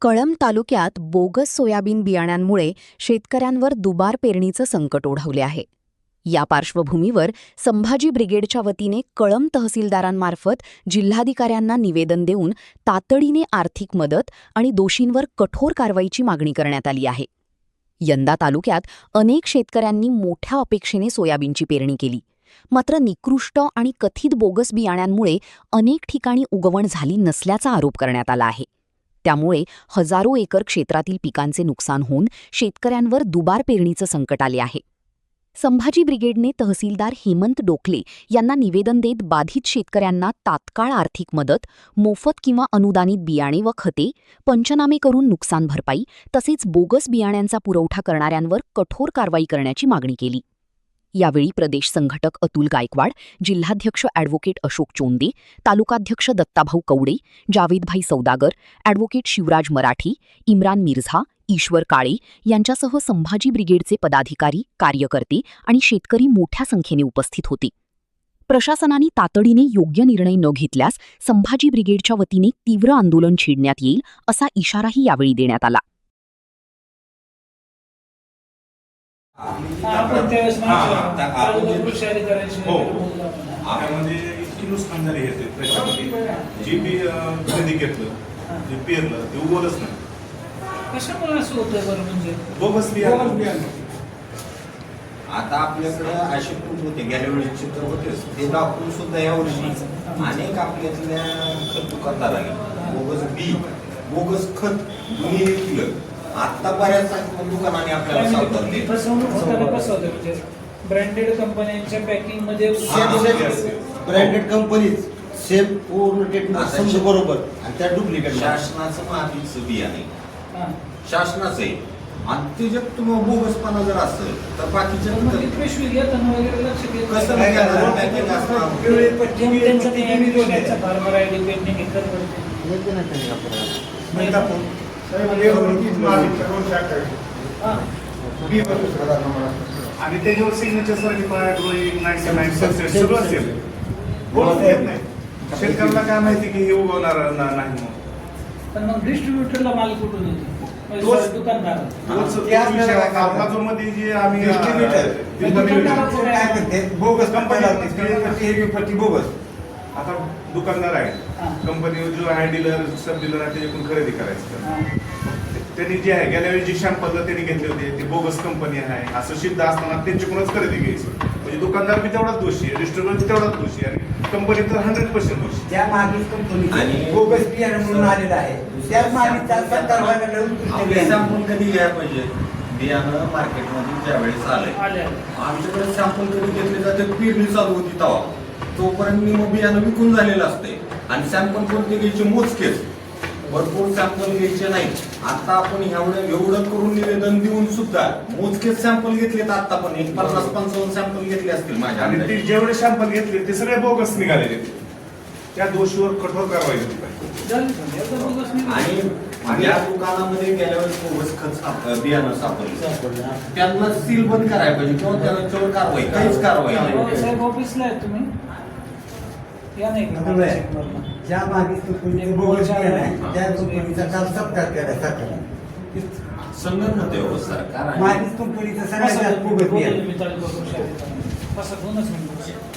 कळंब तालुक्यात bogus soybean बियाण्यांमुळे शेतकऱ्यांवर दुबार पेरणीचं संकट ओढवले आहे. या पार्श्वभूमीवर संभाजी ब्रिगेडच्या वतीने कळंब तहसीलदारांमार्फत जिल्हाधिकाऱ्यांना निवेदन देऊन तातडीने आर्थिक मदत आणि दोषींवर कठोर कारवाईची मागणी करण्यात आली आहे. यंदा तालुक्यात अनेक शेतकऱ्यांनी मोठ्या अपेक्षेने सोयाबीनची पेरणी केली. मात्र निकृष्ट आणि कथित बोगस बियाण्यांमुळे अनेक ठिकाणी उगवण झाली नसल्याचा आरोप करण्यात आला आहे. त्यामुळे हजारो एकर क्षेत्रातील पिकांचे नुकसान होऊन शेतकऱ्यांवर दुबार पेरणीचं संकट आले आहे. संभाजी ब्रिगेडने तहसीलदार हेमंत डोकले यांना निवेदन देत बाधित शेतकऱ्यांना तात्काळ आर्थिक मदत, मोफत किंवा अनुदानित बियाणे व खते, पंचनामे करून नुकसान भरपाई तसेच बोगस बियाण्यांचा पुरवठा करणाऱ्यांवर कठोर कारवाई करण्याची मागणी केली. यावेळी प्रदेश संघटक अतुल गायकवाड, जिल्हाध्यक्ष ॲडव्होकेट अशोक चोंदे, तालुकाध्यक्ष दत्ताभाऊ कवडे, जावेदभाई सौदागर, ॲडव्होकेट शिवराज मराठी, इम्रान मिर्झा, ईश्वर काळे यांच्यासह संभाजी ब्रिगेडचे पदाधिकारी, कार्यकर्ते आणि शेतकरी मोठ्या संख्येने उपस्थित होते. प्रशासनाने तातडीने योग्य निर्णय न घेतल्यास संभाजी ब्रिगेडच्या वतीने तीव्र आंदोलन छेडण्यात येईल असा इशाराही यावेळी देण्यात आला. नुकसान झाले जी बी खरेदी घेतलं जे पेरलं ते उगवलंच नाही. कशामुळे असं होतं बरं म्हणजे बोगस बियाणं. आता आपल्याकडे असे खूप होते, गेल्या वेळेस चित्र होतेच, ते दाखवून सुद्धा यावर्षी अनेक आपल्यातल्या खत दुकानदारांनी बोगस बी, बोगस खत दोन्ही विकलं. आता बऱ्याच दुकानाने आपल्याला सावधान फसवणूक होताना कसं होतं म्हणजे ब्रँडेड कंपन्यांच्या पॅकिंग मध्ये ब्रँडेड कंपनीज सेम पूर्ण टेक्नॉलॉजी बरोबर आणि त्या डुप्लिकेट शासनाचं मातीचं बियाणे शासनाचं आहे आणि त्याच्यात तुम्ही बोगसपणा जर असेल तर बाकीच्या पिशवी घेताना वगैरे लक्ष कसं फार्मर आय डी पेंडिंग आणि त्याच्यावर सिग्नेचर सर्टिफाईड ड्रॉइंग 99% सगळं असेल. नाही शेतकऱ्याला काय माहिती की हे उगवणार नाही म्हणून. पण मग डिस्ट्रीब्युटरला माल कुठून येतो? दुकानदार मध्ये जे आम्ही बोगस कंपनी बोगस. आता दुकानदार आहे, कंपनी जो आहे डीलर सब डीलर आहे त्याच्याकडून खरेदी करायचं. त्यांनी जे आहे गेल्या वेळी जी शॅम्पल त्यांनी घेतले होते ते बोगस कंपनी आहे असं सिद्ध असताना त्यांच्याकडूनच खरेदी घ्यायची. म्हणजे दुकानदार बी तेवढाच दोषी आहे, डिस्ट्रीब्युटर तेवढाच दोषी आहे आणि कंपनी तर 100% दोषी. त्या मागील कंपनी बोगस बियाणं म्हणून आलेलं आहे. त्या मागील सॅम्पल कधी घ्यायला पाहिजे? बियाणं मार्केटमध्ये ज्यावेळेस आलंय आमच्याकडे सॅम्पल कधी घेतले जाते? पेरणी चालू होती तेव्हा, तोपर्यंत मी बियाणं विकून झालेलं असते आणि सॅम्पल कोणते घ्यायचे? मोजकेच, भरपूर सॅम्पल घ्यायचे नाही. आता आपण एवढं करून निवेदन देऊन सुद्धा मोजकेच सॅम्पल घेतलेत. आता पण 50-55 सॅम्पल घेतले असतील माझ्या. आणि ते जेवढे सॅम्पल घेतले ते सगळे बोगस निघालेले. त्या दोषीवर कठोर कारवाई झाली पाहिजे. आणि या दुकानामध्ये गेल्या वेळेस बोगस खत बियाणं सापडलं, त्यांना सील बंद करायला पाहिजे किंवा त्यांच्यावर कारवाई, काहीच कारवाई नाही. ऑफिसला आहे तुम्ही या नाही ज्या मागील बोगस बियाणं आहे त्या कंपनीचा काल सत्कार केला सरकारने. संगत होते सरकार मागील कंपनीचा सगळ्यात बोगस बियाणं. मी चालू करू शकतो. कसं 2 मिनिटं